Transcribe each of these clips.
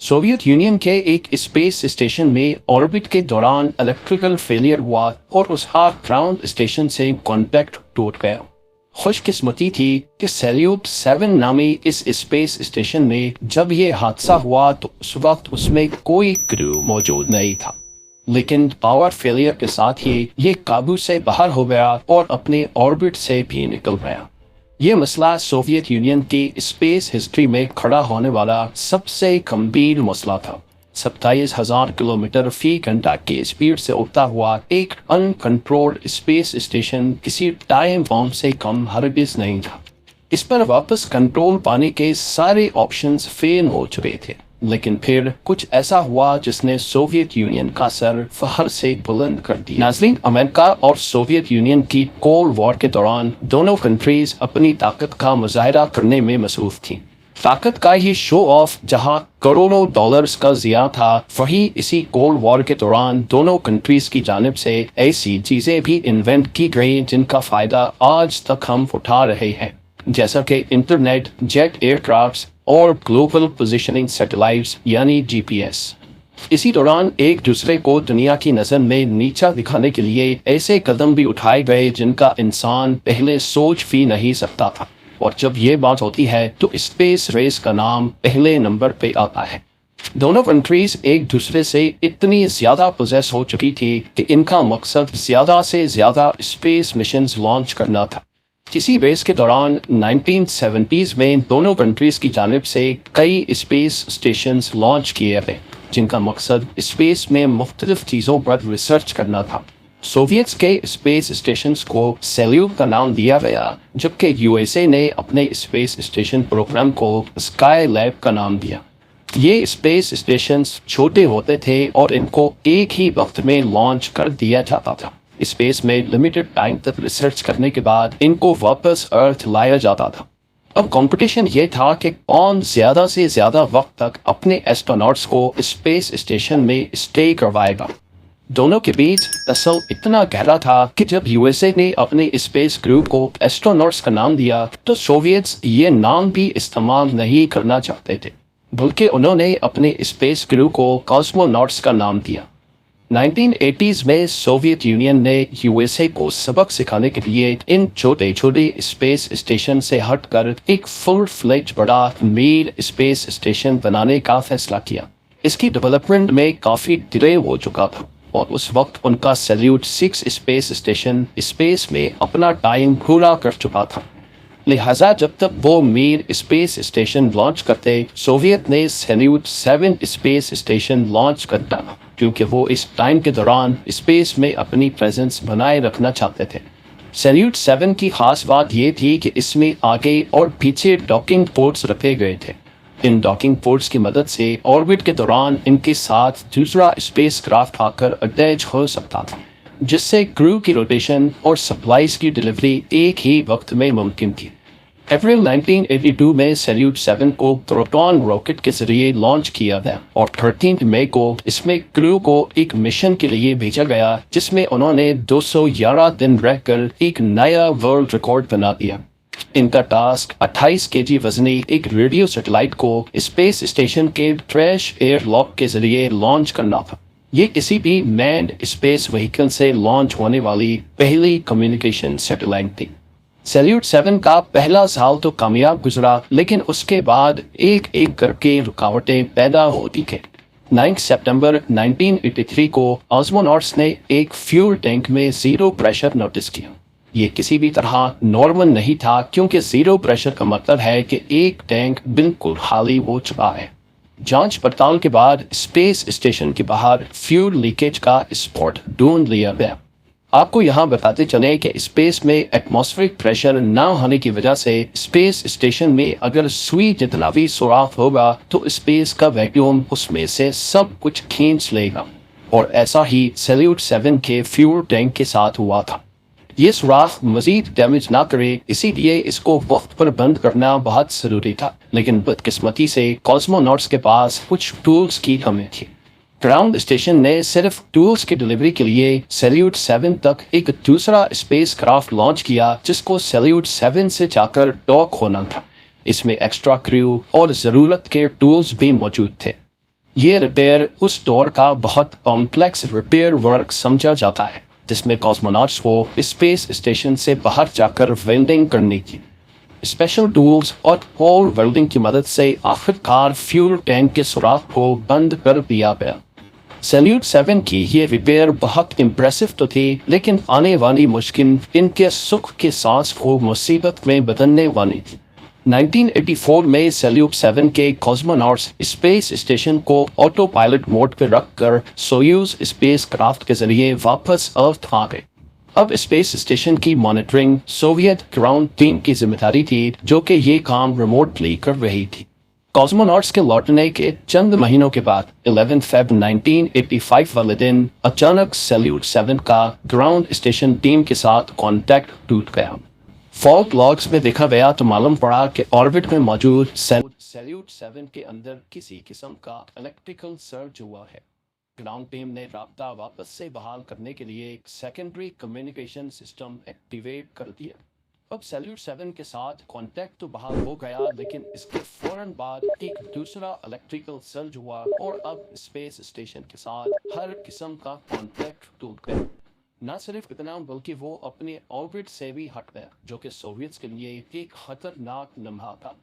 Soviet union के एक space station में ऑर्बिट के दौरान इलेक्ट्रिकल फेलियर हुआ और उसका ग्राउंड स्टेशन से कॉन्टैक्ट टूट गया। खुशकिस्मती थी कि सैल्यूट 7 नामी इस स्पेस स्टेशन में जब ये हादसा हुआ तो उस वक्त उसमें कोई क्रू मौजूद नहीं था, लेकिन पावर फेलियर के साथ ही ये काबू से बाहर हो गया और अपने ऑर्बिट से भी निकल गया। ये मसला सोवियत यूनियन की स्पेस हिस्ट्री में खड़ा होने वाला सबसे गंभीर मसला था। 27,000 किलोमीटर फी घंटा की स्पीड से उड़ता हुआ एक अनकंट्रोल्ड स्पेस स्टेशन किसी टाइम बॉम्ब से कम हरगिज नहीं था। इस पर वापस कंट्रोल पाने के सारे ऑप्शंस फेल हो चुके थे, लेकिन फिर कुछ ऐसा हुआ जिसने सोवियत यूनियन का सर फखर से बुलंद कर दिया। नाज़रीन, अमेरिका और सोवियत यूनियन की कोल्ड वॉर के दौरान दोनों कंट्रीज अपनी ताकत का मुजाहिरा करने में मसरूफ थीं। ताकत का ही शो ऑफ जहां करोड़ों डॉलर्स का जिया था, वही इसी कोल्ड वॉर के दौरान दोनों कंट्रीज की जानिब से ऐसी चीजें भी इन्वेंट की गई जिनका फायदा आज तक हम उठा रहे हैं, जैसा कि इंटरनेट, जेट एयरक्राफ्ट और ग्लोबल पोजिशनिंग सैटेलाइट्स यानी जीपीएस। इसी दौरान एक दूसरे को दुनिया की नज़र में नीचा दिखाने के लिए ऐसे कदम भी उठाए गए जिनका इंसान पहले सोच भी नहीं सकता था। और जब ये बात होती है तो स्पेस रेस का नाम पहले नंबर पे आता है। दोनों कंट्रीज एक दूसरे से इतनी ज्यादा पोजेस हो चुकी थी कि इनका मकसद ज्यादा से ज्यादा स्पेस मिशंस लॉन्च करना था। किसी रेस के दौरान 1970s में दोनों कंट्रीज की जानिब से कई स्पेस स्टेशंस लॉन्च किए गए जिनका मकसद स्पेस में मुख्तलिफ चीज़ों पर रिसर्च करना था। सोवियट्स के स्पेस स्टेशंस को सैल्यूट का नाम दिया गया, जबकि यूएसए ने अपने स्पेस स्टेशन प्रोग्राम को स्काई लैब का नाम दिया। ये स्पेस स्टेशंस छोटे होते थे और इनको एक ही वक्त में लॉन्च कर दिया जाता था। स्पेस में लिमिटेड टाइम तक रिसर्च करने के बाद इनको वापस अर्थ लाया जाता था। अब कंपटीशन ये था कि कौन ज़्यादा से ज़्यादा वक्त तक अपने एस्ट्रोनॉट्स को स्पेस स्टेशन में स्टे करवाएगा। दोनों के बीच असल इतना गहरा था कि जब यूएसए ने अपने स्पेस ग्रुप को एस्ट्रोनॉट्स का नाम दिया तो सोवियट्स ये नाम भी इस्तेमाल नहीं करना चाहते थे, बल्कि उन्होंने अपने स्पेस ग्रुप को कॉस्मोनॉट्स का नाम दिया। 1980s में सोवियत यूनियन ने यूएसए को सबक सिखाने के लिए इन छोटे छोटे स्पेस स्टेशन से हटकर एक फुल फ्लेज बड़ा मेड स्पेस स्टेशन बनाने का फैसला किया। इसकी डेवलपमेंट में काफ़ी डिले हो चुका था और उस वक्त उनका सैल्यूट 6 स्पेस स्टेशन स्पेस में अपना टाइम पूरा कर चुका था। लिहाजा जब तक वो मीर स्पेस स्टेशन लॉन्च करते, सोवियत ने सैल्यूट 7 स्पेस स्टेशन लॉन्च करता, क्योंकि वो इस टाइम के दौरान स्पेस में अपनी प्रेजेंस बनाए रखना चाहते थे। सैल्यूट 7 की खास बात ये थी कि इसमें आगे और पीछे डॉकिंग पोर्ट्स रखे गए थे। इन डॉकिंग पोर्ट्स की मदद से ऑर्बिट के दौरान इनके साथ दूसरा स्पेसक्राफ्ट आकर अटैच हो सकता था, जिससे क्रू की रोटेशन और सप्लाईज की डिलीवरी एक ही वक्त में मुमकिन थी। अप्रैल 1982 में सैल्यूट 7 को प्रोटॉन रॉकेट के जरिए लॉन्च किया गया और 13 मई को इसमें क्रू को एक मिशन के लिए भेजा गया, जिसमें उन्होंने 211 दिन रहकर एक नया वर्ल्ड रिकॉर्ड बना दिया। इनका टास्क 28 केजी वजनी एक रेडियो सैटेलाइट को स्पेस स्टेशन के ट्रैश एयरलॉक के जरिए लॉन्च करना था। ये किसी भी मैन्ड स्पेस व्हीकल से लॉन्च होने वाली पहली कम्युनिकेशन सैटेलाइट थी। सैल्यूट 7 का पहला साल तो कामयाब गुजरा, लेकिन उसके बाद एक एक करके रुकावटें पैदा होती गईं। 9 सितंबर 1983 को कॉस्मोनॉट्स ने एक फ्यूल टैंक में जीरो प्रेशर नोटिस किया। ये किसी भी तरह नॉर्मल नहीं था, क्योंकि जीरो प्रेशर का मतलब है कि एक टैंक बिल्कुल खाली हो चुका है। जांच पड़ताल के बाद स्पेस स्टेशन के बाहर फ्यूल लीकेज का स्पॉट ढूंढ लिया गया। आपको यहाँ बताते चले कि स्पेस में एटमॉस्फेरिक प्रेशर न होने की वजह से स्पेस स्टेशन में अगर सुई जितना भी सुराख होगा तो स्पेस का वैक्यूम उसमें से सब कुछ खींच लेगा, और ऐसा ही सैल्यूट 7 के फ्यूल टैंक के साथ हुआ था। ये सुराख मजीद डैमेज ना करे, इसीलिए इसको वक्त पर बंद करना बहुत ज़रूरी था, लेकिन बदकिस्मती से कॉस्मोनॉट्स के पास कुछ टूल्स की कमी थी। ग्राउंड स्टेशन ने सिर्फ टूल्स की डिलीवरी के लिए सैल्यूट 7 तक एक दूसरा स्पेसक्राफ्ट लॉन्च किया, जिसको सैल्यूट 7 से जाकर डॉक होना था। इसमें एक्स्ट्रा क्रू और ज़रूरत के टूल्स भी मौजूद थे। ये रिपेयर उस दौर का बहुत कॉम्प्लेक्स रिपेयर वर्क समझा जाता है जिसमें कॉस्मोनॉट्स को स्पेस स्टेशन से बाहर जाकर वेल्डिंग करनी थी। स्पेशल टूल्स और पोल वेल्डिंग की मदद से आखिरकार फ्यूल टैंक के सुराख को बंद कर दिया गया। सैल्यूट 7 की ये रिपेयर बहुत इम्प्रेसिव तो थी, लेकिन आने वाली मुश्किल इनके सुख के सांस को मुसीबत में बदलने वाली थी। 1984 में सैल्यूट 7 के कॉस्मोनॉट्स स्पेस स्टेशन को ऑटो पायलट मोड पर रखकर सोयूज स्पेस क्राफ्ट के जरिए वापस अर्थ आ गए। अब स्पेस स्टेशन की मॉनिटरिंग सोवियत ग्राउंड टीम की जिम्मेदारी थी, जो कि ये काम रिमोटली कर रही थी। कॉस्मोनॉट्स के लौटने के चंद महीनों के बाद 11 फेब 1985 वाले दिन अचानक सैल्यूट 7 का ग्राउंड स्टेशन टीम के साथ कॉन्टैक्ट टूट गया। फॉल्ट लॉग्स में देखा गया तो मालूम पड़ा कि ऑर्बिट में मौजूद सैल्यूट 7 के अंदर किसी किस्म का इलेक्ट्रिकल सर्ज हुआ है। ग्राउंड टीम ने राब्ता वापस से बहाल करने के लिए एक सेकेंडरी कम्युनिकेशन सिस्टम एक्टिवेट कर दिया। अब सैल्यूट 7 के साथ कॉन्टैक्ट तो बहाल हो गया, लेकिन इसके फौरन बाद एक दूसरा इलेक्ट्रिकल सर्ज हुआ और अब स्पेस स्टेशन के साथ हर किस्म का कॉन्टैक्ट टूट गया। न सिर्फ इतना, बल्कि वो अपने ऑर्बिट से भी हट गया, जो कि सोवियट्स के लिए एक खतरनाक लम्हा था।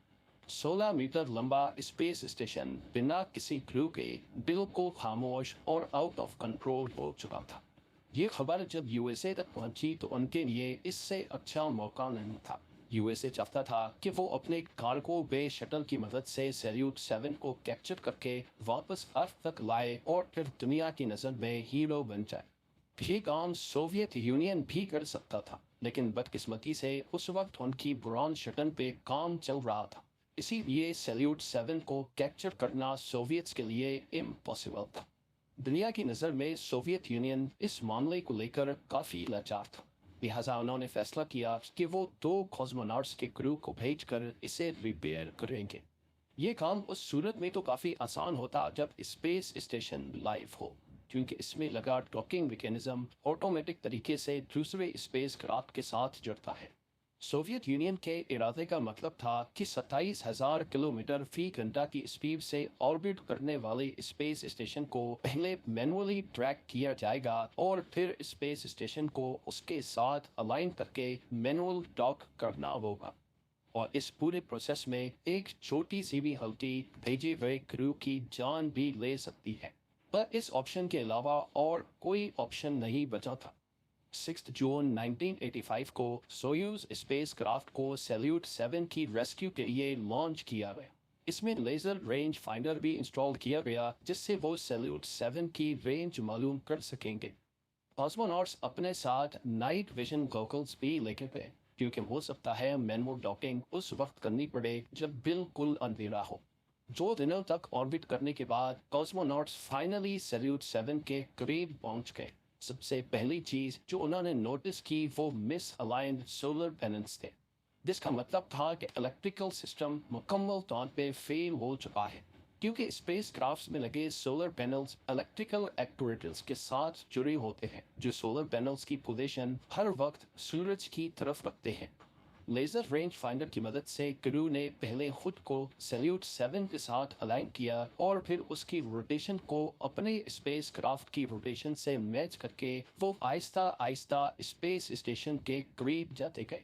16 मीटर लंबा स्पेस स्टेशन बिना किसी क्रू के बिल्कुल खामोश और आउट ऑफ कंट्रोल हो चुका था। ये खबर जब यूएसए तक पहुंची तो उनके लिए इससे अच्छा मौका नहीं था। यूएसए चाहता था कि वो अपने कार्गो बे शटल की मदद से सैल्यूट 7 को कैप्चर करके वापस अर्थ तक लाए और फिर दुनिया की नज़र में हीरो बन जाए। ये काम सोवियत यूनियन भी कर सकता था, लेकिन बदकिस्मती से उस वक्त उनकी ब्रॉन शटल पे काम चल रहा था। इसीलिए सैल्यूट 7 को कैप्चर करना सोवियट्स के लिए इम्पॉसिबल था। दुनिया की नज़र में सोवियत यूनियन इस मामले को लेकर काफ़ी लाचार था। लिहाजा उन्होंने फैसला किया कि वो 2 कॉस्मोनॉट्स के क्रू को भेजकर इसे रिपेयर करेंगे। ये काम उस सूरत में तो काफ़ी आसान होता जब स्पेस स्टेशन लाइव हो, क्योंकि इसमें लगा डॉकिंग मैकेनिज्म ऑटोमेटिक तरीके से दूसरे स्पेस क्राफ्ट के साथ जुड़ता है। सोवियत यूनियन के इरादे का मतलब था कि 27,000 किलोमीटर फी घंटा की स्पीड से ऑर्बिट करने वाले स्पेस स्टेशन को पहले मैनुअली ट्रैक किया जाएगा और फिर स्पेस स्टेशन को उसके साथ अलाइन करके मैनुअल डॉक करना होगा। और इस पूरे प्रोसेस में एक छोटी सी भी गलती भेजे हुए क्रू की जान भी ले सकती है, पर इस ऑप्शन के अलावा और कोई ऑप्शन नहीं बचा था। 6 जून 1985 को सोयूज स्पेस क्राफ्ट को सैल्यूट 7 की रेस्क्यू के लिए लॉन्च किया गया। इसमें लेजर रेंज फाइंडर भी इंस्टॉल किया गया, जिससे वो सैल्यूट 7 की रेंज मालूम कर सकेंगे। कॉस्मोनॉट्स अपने साथ नाइट विजन गॉगल्स भी लेके गए, क्योंकि हो सकता है मैनुअल डॉकिंग उस वक्त करनी पड़े जब बिल्कुल अंधेरा हो। 2 दिनों तक ऑर्बिट करने के बाद कॉस्मोनॉट्स फाइनली सैल्यूट 7 के करीब पहुंच गए। सबसे पहली चीज जो उन्होंने नोटिस की वो मिस अलाइंड सोलर पैनल्स थे, जिसका मतलब था कि इलेक्ट्रिकल सिस्टम मुकम्मल तौर पे फेल हो चुका है, क्योंकि स्पेस क्राफ्ट में लगे सोलर पैनल्स इलेक्ट्रिकल एक्ट्यूएटर्स के साथ जुड़े होते हैं, जो सोलर पैनल्स की पोजीशन हर वक्त सूरज की तरफ रखते हैं। लेजर रेंज फाइंडर की मदद से क्रू ने पहले खुद को सैल्यूट 7 के साथ अलाइन किया और फिर उसकी रोटेशन को अपने स्पेस क्राफ्ट की रोटेशन से मैच करके वो आहिस्ता आहिस्ता स्पेस स्टेशन के करीब जाते गए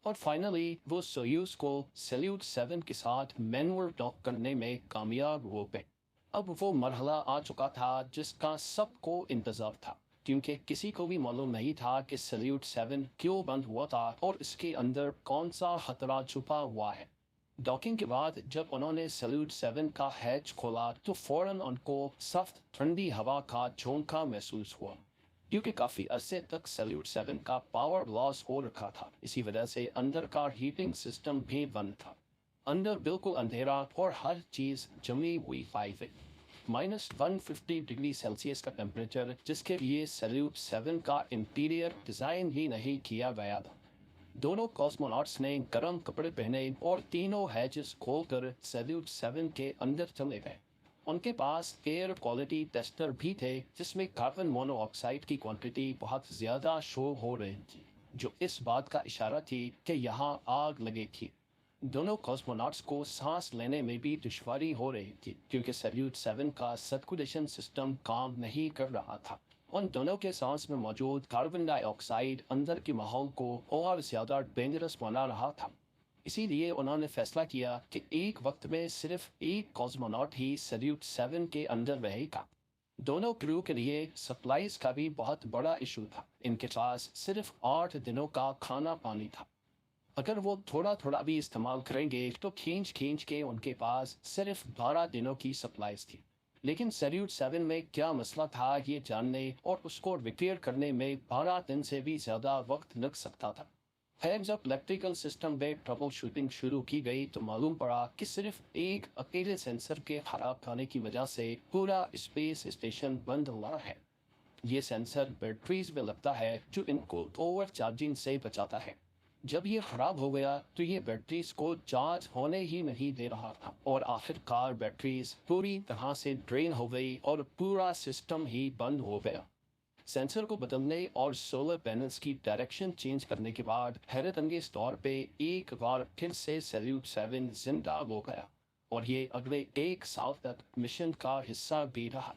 और फाइनली वो सोयूज को सैल्यूट 7 के साथ मैनुअल डॉक करने में कामयाब हो गए। अब वो मरहला आ चुका था जिसका सबको इंतजार था, क्योंकि किसी को भी मालूम नहीं था कि सैल्यूट 7 क्यों बंद हुआ था और इसके अंदर कौन सा खतरा छुपा हुआ है। डॉकिंग के बाद जब उन्होंने सैल्यूट 7 का हैच खोला तो फौरन उनको सख्त ठंडी हवा का झोंका महसूस हुआ, क्योंकि काफ़ी अरसे तक सैल्यूट 7 का पावर लॉस हो रखा था। इसी वजह से अंदर का हीटिंग सिस्टम भी बंद था। अंदर बिल्कुल अंधेरा और हर चीज़ जमी हुई पाई गई। -150 डिग्री सेल्सियस का टेम्परेचर, जिसके लिए सैल्यूट 7 का इंटीरियर डिज़ाइन ही नहीं किया गया था। दोनों कॉस्मोनॉट्स ने गर्म कपड़े पहने और तीनों हैचेस खोलकर सैल्यूट 7 के अंदर चले गए। उनके पास एयर क्वालिटी टेस्टर भी थे, जिसमें कार्बन मोनोऑक्साइड की क्वांटिटी बहुत ज़्यादा शो हो रही थी, जो इस बात का इशारा थी कि यहाँ आग लगी थी। दोनों कॉस्मोनॉट्स को सांस लेने में भी दुश्वारी हो रही थी क्योंकि सैल्यूट 7 का सर्कुलेशन सिस्टम काम नहीं कर रहा था। उन दोनों के सांस में मौजूद कार्बन डाइऑक्साइड अंदर के माहौल को और ज़्यादा डेंजरस बना रहा था। इसीलिए उन्होंने फैसला किया कि एक वक्त में सिर्फ एक कॉस्मोनॉट ही सैल्यूट 7 के अंदर रहेगा। दोनों क्रू के लिए सप्लाईज का भी बहुत बड़ा इशू था। इनके पास सिर्फ 8 दिनों का खाना पानी था। अगर वो थोड़ा थोड़ा भी इस्तेमाल करेंगे तो खींच खींच के उनके पास सिर्फ 12 दिनों की सप्लाईज थी। लेकिन सैल्यूट 7 में क्या मसला था ये जानने और उसको रिपेयर करने में 12 दिन से भी ज़्यादा वक्त लग सकता था। खैर, जब इलेक्ट्रिकल सिस्टम में ट्रबल शूटिंग शुरू की गई तो मालूम पड़ा कि सिर्फ एक अकेले सेंसर के खराब होने की वजह से पूरा स्पेस स्टेशन बंद हुआ है। ये सेंसर बैटरीज में लगता है जो इनको ओवर चार्जिंग से बचाता है। जब ये खराब हो गया तो ये बैटरीज को चार्ज होने ही नहीं दे रहा था और आखिरकार बैटरीज पूरी तरह से ड्रेन हो गई और पूरा सिस्टम ही बंद हो गया। सेंसर को बदलने और सोलर पैनल्स की डायरेक्शन चेंज करने के बाद हैरत अंगेज तौर पे एक बार फिर से सैल्यूट 7 जिंदा हो गया और ये अगले 1 साल तक मिशन का हिस्सा भी रहा।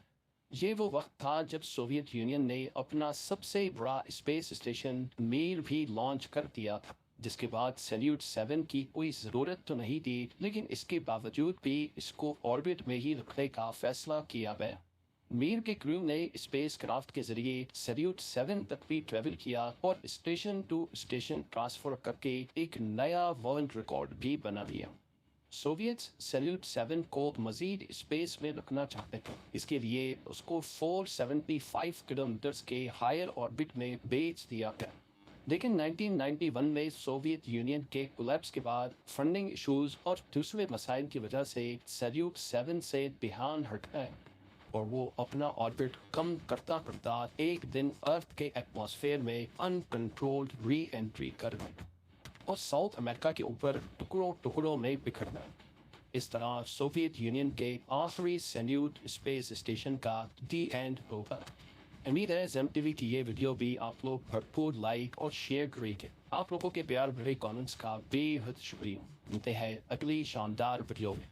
ये वो वक्त था जब सोवियत यूनियन ने अपना सबसे बड़ा स्पेस स्टेशन मीर भी लॉन्च कर दिया था, जिसके बाद सैल्यूट 7 की कोई ज़रूरत तो नहीं थी, लेकिन इसके बावजूद भी इसको ऑर्बिट में ही रखने का फैसला किया गया। मीर के क्रू ने स्पेस क्राफ्ट के जरिए सैल्यूट 7 तक भी ट्रेवल किया और स्टेशन टू स्टेशन ट्रांसफर करके एक नया वर्ल्ड रिकॉर्ड भी बना दिया। सोवियट्स सैल्यूट 7 को मजीद स्पेस में रखना चाहते थे। इसके लिए उसको 475 किलोमीटर के हायर ऑर्बिट में बेच दिया गया। लेकिन 1991 में सोवियत यूनियन के कोलैप्स के बाद फंडिंग इश्यूज और दूसरे मसाइल की वजह से सैल्यूट 7 से ध्यान हट गए और वो अपना ऑर्बिट कम करता करता एक दिन अर्थ के एटमॉस्फेयर में अनकंट्रोल्ड री एंट्री कर गए और साउथ अमेरिका के ऊपर टुकड़ों टुकड़ों में बिखर गए। इस तरह सोवियत यूनियन के आखिरी सैल्यूट स्पेस स्टेशन का दी एंड होगा। उम्मीद है ZMTV की ये वीडियो भी आप लोग भरपूर लाइक और शेयर करेंगे। आप लोगों के प्यार भरे कमेंट्स का बेहद शुक्रिया। मिलते हैं अगली शानदार वीडियो में।